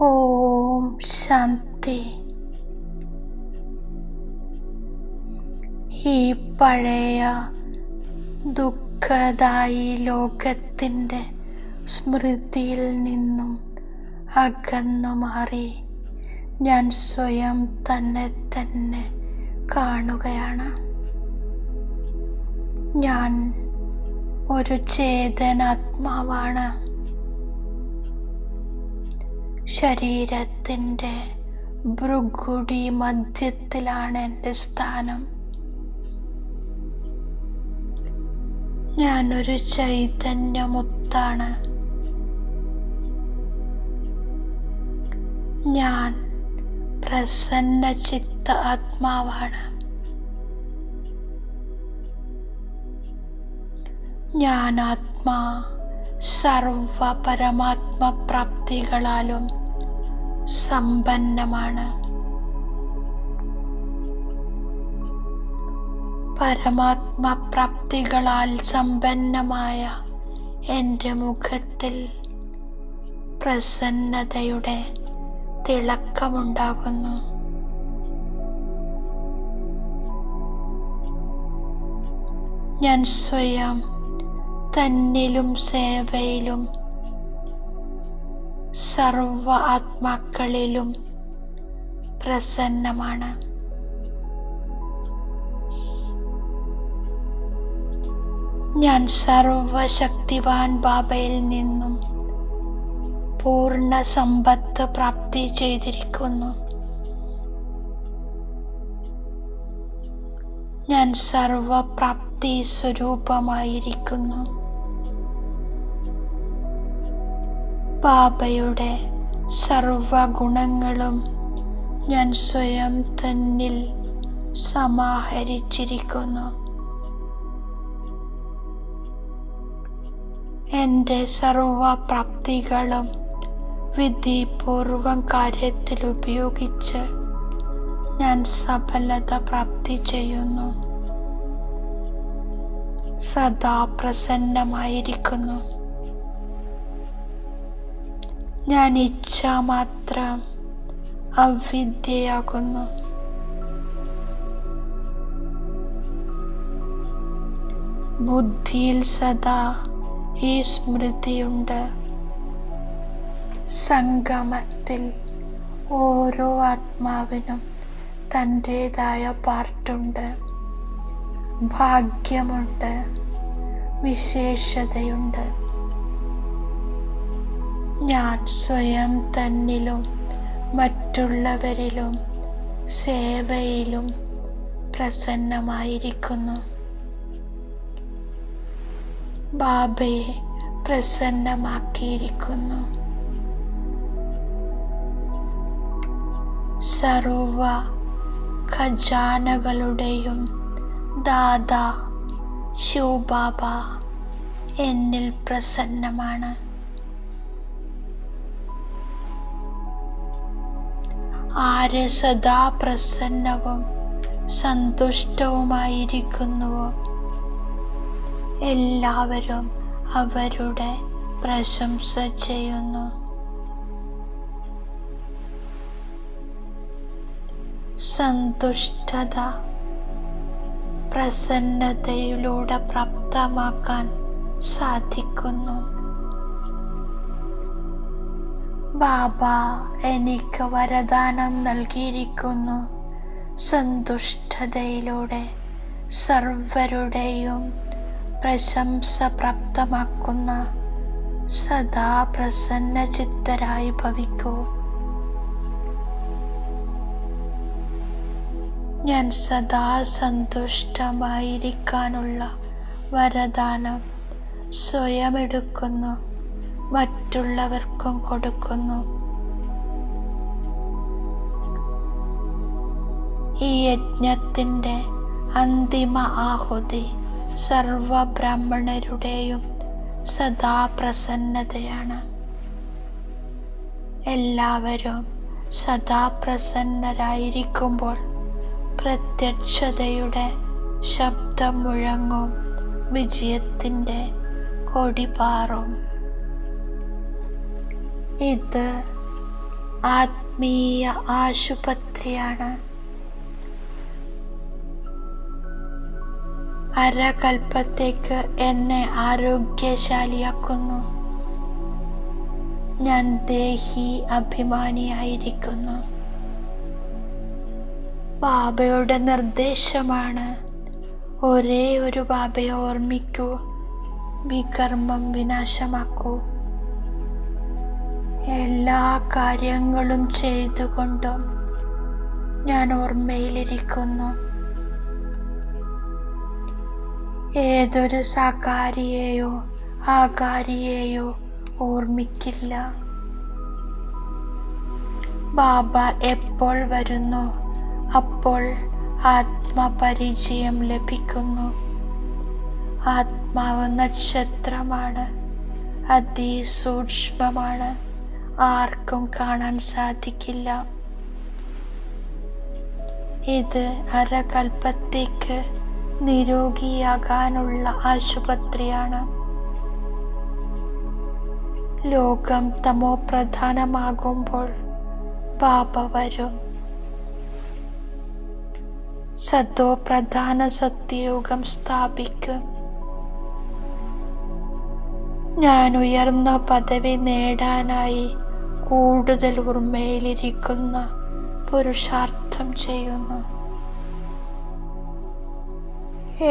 ഓം ശാന്തി. ഈ പഴയ ദുഃഖദായി ലോകത്തിൻ്റെ സ്മൃതിയിൽ നിന്നും അകന്നു മാറി ഞാൻ സ്വയം തന്നെ കാണുകയാണ്. ഞാൻ ഒരു ചേതനാത്മാവാണ്. ശരീരത്തിൻ്റെ ഭ്രുകുടി മധ്യത്തിലാണ് എൻ്റെ സ്ഥാനം. ഞാനൊരു ചൈതന്യമുത്താണ്. ഞാൻ പ്രസന്ന ചിത്ത ആത്മാവാണ്. ഞാൻ ആത്മാ സർവ പരമാത്മ പ്രാപ്തികളാലും സമ്പന്നമാണ്. പരമാത്മ പ്രാപ്തികളാൽ സമ്പന്നമായ എൻ്റെ മുഖത്തിൽ പ്രസന്നതയുടെ തിളക്കമുണ്ടാകുന്നു. ഞാൻ സ്വയം തന്നിലും സേവയിലും സർവ ആത്മാക്കളിലും പ്രസന്നമാണ്. ഞാൻ സർവശക്തിവാൻ ബാബയിൽ നിന്നും പൂർണ്ണ സമ്പത്ത് പ്രാപ്തി ചെയ്തിരിക്കുന്നു. ഞാൻ സർവപ്രാപ്തി സ്വരൂപമായിരിക്കുന്നു. ബാബയുടെ സർവഗുണങ്ങളും ഞാൻ സ്വയം തന്നിൽ സമാഹരിച്ചിരിക്കുന്നു. എൻ്റെ സർവപ്രാപ്തികളും വിധിപൂർവം കാര്യത്തിൽ ഉപയോഗിച്ച് ഞാൻ സഫലത പ്രാപ്തി ചെയ്യുന്നു. സദാ പ്രസന്നമായിരിക്കുന്നു. ഞാൻ ഇച്ഛാമാത്രം അവിദ്യയാകുന്നു. ബുദ്ധിയിൽ സദാ ഈ സ്മൃതിയുണ്ട്. സംഗമത്തിൽ ഓരോ ആത്മാവിനും തൻ്റേതായ പാർട്ടുണ്ട്, ഭാഗ്യമുണ്ട്, വിശേഷതയുണ്ട്. ഞാൻ സ്വയം തന്നിലും മറ്റുള്ളവരിലും സേവയിലും പ്രസന്നമായിരിക്കുന്നു. ബാബയെ പ്രസന്നമാക്കിയിരിക്കുന്നു. സർവ ഖജാനകളുടെയും ദാദാ ശിവബാബ എന്നിൽ പ്രസന്നമാണ്. ആര് സദാ പ്രസന്നവും സന്തുഷ്ടവുമായിരിക്കുന്നുവോ എല്ലാവരും അവരുടെ പ്രശംസ ചെയ്യുന്നു. സന്തുഷ്ടത പ്രസന്നതയിലൂടെ പ്രാപ്തമാക്കാൻ സാധിക്കുന്നു. ബാബ എനിക്ക് വരദാനം നൽകിയിരിക്കുന്നു. സന്തുഷ്ടതയിലൂടെ സർവരുടെയും പ്രശംസ പ്രാപ്തമാക്കുന്ന സദാ പ്രസന്നചിത്തരായി ഭവിക്കൂ. ഞാൻ സദാ സന്തുഷ്ടമായിരിക്കാനുള്ള വരദാനം സ്വയം എടുക്കുന്നു, മറ്റുള്ളവർക്കും കൊടുക്കുന്നു. ഈ യജ്ഞത്തിൻ്റെ അന്തിമ ആഹുതി സർവ ബ്രാഹ്മണരുടെയും സദാ പ്രസന്നതയാണ്. എല്ലാവരും സദാ പ്രസന്നരായിരിക്കുമ്പോൾ പ്രത്യക്ഷതയുടെ ശബ്ദം മുഴങ്ങും, വിജയത്തിൻ്റെ കൊടി പാറും. ഇത് ആത്മീയ ആശുപത്രിയാണ്. അരകൽപ്പത്തേക്ക് എന്നെ ആരോഗ്യശാലിയാക്കുന്നു. ഞാൻ ദേഹി അഭിമാനിയായിരിക്കുന്നു. ബാബയുടെ നിർദ്ദേശമാണ്, ഒരേ ഒരു ബാബയെ ഓർമ്മിക്കൂ, വികർമ്മം വിനാശമാക്കൂ. എല്ലാ കാര്യങ്ങളും ചെയ്തുകൊണ്ടും ഞാൻ ഓർമ്മയിലിരിക്കുന്നു. ഏതൊരു സാകാരിയെയോ ആകാരിയെയോ ഓർമ്മിക്കില്ല. ബാബ എപ്പോൾ വരുന്നു അപ്പോൾ ആത്മപരിചയം ലഭിക്കുന്നു. ആത്മാവ് നക്ഷത്രമാണ്, അതിസൂക്ഷ്മമാണ്, ആർക്കും കാണാൻ സാധിക്കില്ല. ഇത് അരകൽപ്പത്തേക്ക് നിരോഗിയാകാനുള്ള ആശുപത്രിയാണ്. ലോകം തമോ പ്രധാനമാകുമ്പോൾ ബാബ വരും. സതോ പ്രധാന സത്യയുഗം സ്ഥാപിക്കും. ഞാൻ ഉയർന്ന പദവി നേടാനായി കൂടുതൽ ഓർമ്മയിലിരിക്കുന്ന പുരുഷാർത്ഥം ചെയ്യുന്നു.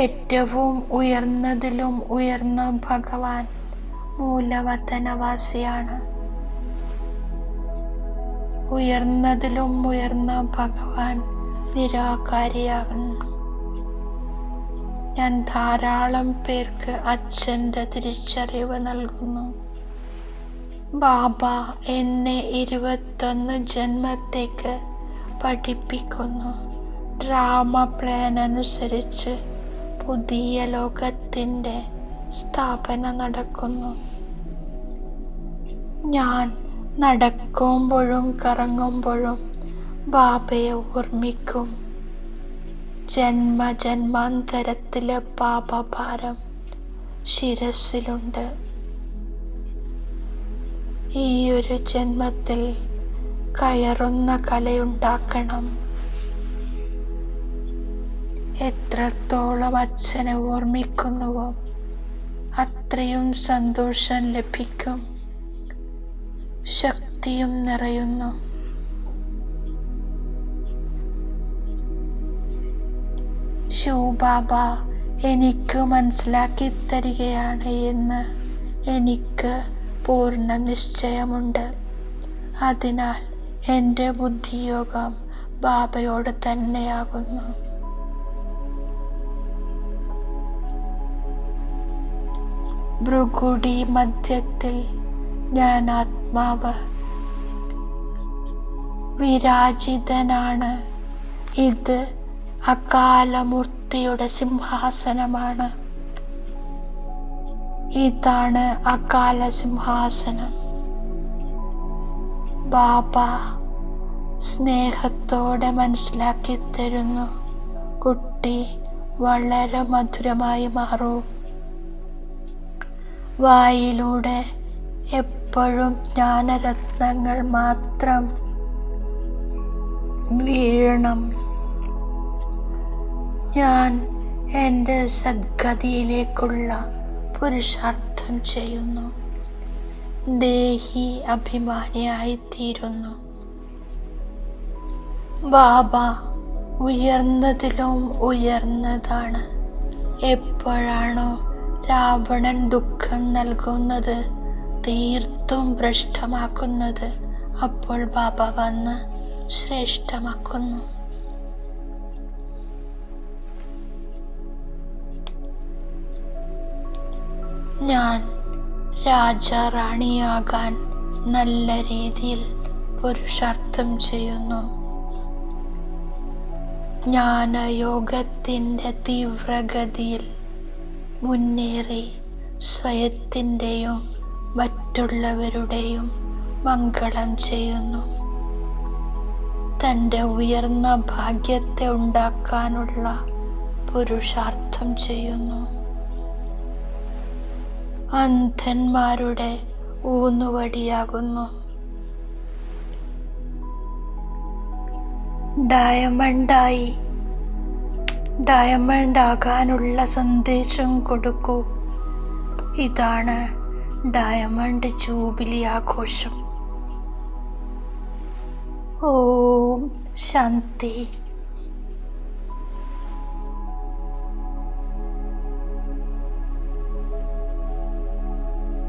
ഏറ്റവും ഉയർന്നതിലും ഉയർന്ന ഭഗവാൻ മൂലവതനവാസിയാണ്. ഉയർന്നതിലും ഉയർന്ന ഭഗവാൻ നിരാകാരിയാകുന്നു. ഞാൻ ധാരാളം പേർക്ക് അച്ഛൻ്റെ തിരിച്ചറിവ് നൽകുന്നു. ബാബ എന്നെ 21 ജന്മത്തേക്ക് പഠിപ്പിക്കുന്നു. ഡ്രാമ പ്ലാൻ അനുസരിച്ച് പുതിയ ലോകത്തിൻ്റെ സ്ഥാപന നടക്കുന്നു. ഞാൻ നടക്കുമ്പോഴും കറങ്ങുമ്പോഴും ബാബയെ ഓർമ്മിക്കും. ജന്മജന്മാന്തരത്തിലെ പാപഭാരം ശിരസിലുണ്ട്. ഈ ഒരു ജന്മത്തിൽ കയറുന്ന കലയുണ്ടാക്കണം. എത്രത്തോളം അച്ഛനെ ഓർമ്മിക്കുന്നുവോ അത്രയും സന്തോഷം ലഭിക്കും, ശക്തിയും നിറയുന്നു. ശിവബാബ എനിക്ക് മനസ്സിലാക്കി തരികയാണ് എന്ന് എനിക്ക് പൂർണ്ണ നിശ്ചയമുണ്ട്. അതിനാൽ എൻ്റെ ബുദ്ധിയോഗം ബാബയോട് തന്നെയാകുന്നു. ഭൃഗുടി മധ്യത്തിൽ ഞാൻ ആത്മാവ് വിരാജിതനാണ്. ഇത് അകാലമൂർത്തിയുടെ സിംഹാസനമാണ്. ഇതാണ് അകാല സിംഹാസനം. ബാബ സ്നേഹത്തോടെ മനസ്സിലാക്കി തരുന്നു, കുട്ടി വളരെ മധുരമായി മാറൂ. വായിലൂടെ എപ്പോഴും ജ്ഞാനരത്നങ്ങൾ മാത്രം വീഴണം. ഞാൻ എൻ്റെ സദ്ഗതിയിലേക്കുള്ള പുരുഷാർത്ഥം ചെയ്യുന്നു. ദേഹി അഭിമാനിയായിത്തീരുന്നു. ബാബ ഉയർന്നതിലും ഉയർന്നതാണ്. എപ്പോഴാണോ രാവണൻ ദുഃഖം നൽകുന്നത്, തീർത്തും ഭ്രഷ്ടമാക്കുന്നത്, അപ്പോൾ ബാബ വന്ന് ശ്രേഷ്ഠമാക്കുന്നു. ഞാൻ രാജാറാണിയാകാൻ നല്ല രീതിയിൽ പുരുഷാർത്ഥം ചെയ്യുന്നു. ജ്ഞാനയോഗത്തിൻ്റെ തീവ്രഗതിയിൽ മുന്നേറി സ്വയത്തിൻ്റെയും മറ്റുള്ളവരുടെയും മംഗളം ചെയ്യുന്നു. തൻ്റെ ഉയർന്ന ഭാഗ്യത്തെ ഉണ്ടാക്കാനുള്ള പുരുഷാർത്ഥം ചെയ്യുന്നു. അന്ധന്മാരുടെ ഊന്നുവടിയാകുന്നു. ഡയമണ്ടായി ഡയമണ്ട് ആകാനുള്ള സന്ദേശം കൊടുക്കൂ. ഇതാണ് ഡയമണ്ട് ജൂബിലി ആഘോഷം. ഓം ശാന്തി.